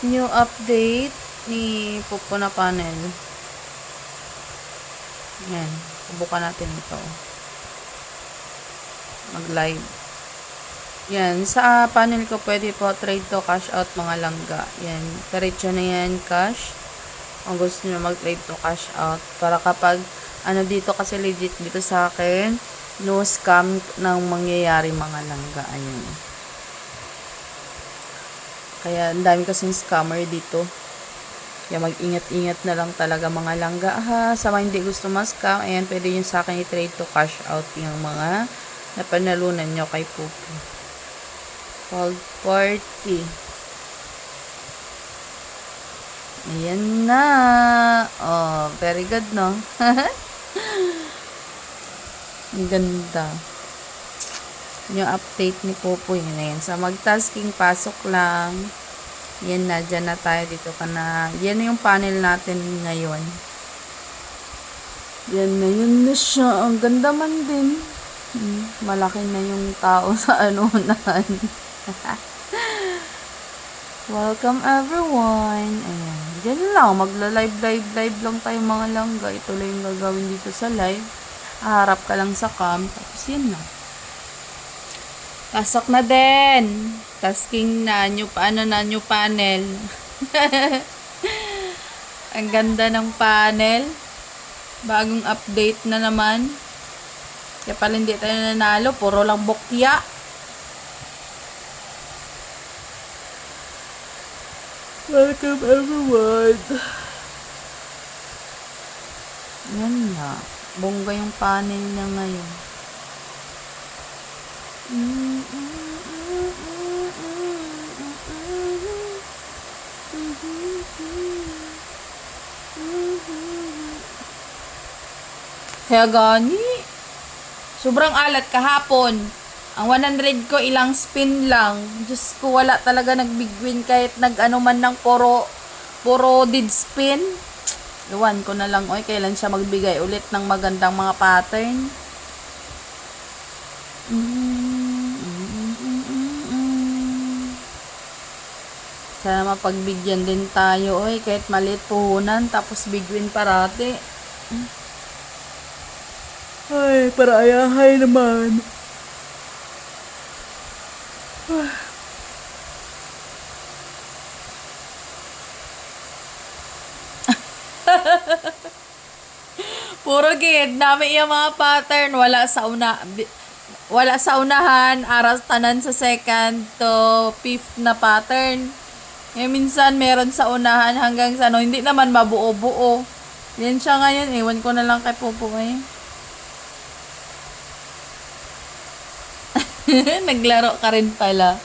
New update ni Popo na panel. Yan. Subukan natin ito. Mag-live. Yan. Sa panel ko, pwede po trade to cash out mga langga. Yan. Diretso na yan, cash. Kung gusto nyo mag-trade to cash out. Para kapag, dito kasi legit dito sa akin, no scam nang mangyayari mga langga. Ayan. Kaya, ang dami kasing scammer dito. Kaya mag-ingat-ingat na lang talaga mga langga. Sa mga hindi gusto ma-scam, ayan, pwede yun sa akin i-trade to cash out yung mga napanalunan nyo kay Popo. Called party. Ayan na. Oh, very good, no? Ang ganda. Yung update ni Popo, yun na yan. Sa mag-tasking, pasok lang. Yan na, dyan na tayo, dito ka na. Yan na yung panel natin ngayon. Yan na, yun na siya. Ang ganda man din. Malaki na yung tao sa anunan. Welcome everyone. Ayan. Dyan lang, magla-live lang tayo mga langga. Ito lang yung gagawin dito sa live. Harap ka lang sa cam. Tapos yan na. Pasok na din. Tasking na. New panel. Ang ganda ng panel. Bagong update na naman. Kaya pala hindi tayo nanalo. Puro lang bokya. Welcome everyone. Yan na. Bongga yung panel niya ngayon. Kaya gani. Sobrang alat kahapon. Ang 100 ko ilang spin lang. Diyos ko, wala talaga nag-big win kahit nag-ano man ng puro did spin. Luwan ko na lang, oy, kailan siya magbigay ulit ng magandang mga pattern. Sana mapagbigyan din tayo, oy, kahit maliit puhunan, tapos big win parati. Ay, para ayahay naman. Puro gid, dami yung mga pattern. Wala sa unahan, aras tanan sa second to fifth na pattern. Minsan meron sa unahan hanggang sa hindi naman mabuo-buo. Yan siya ngayon, ewan ko na lang kay Popo eh. Naglaro ka rin pala.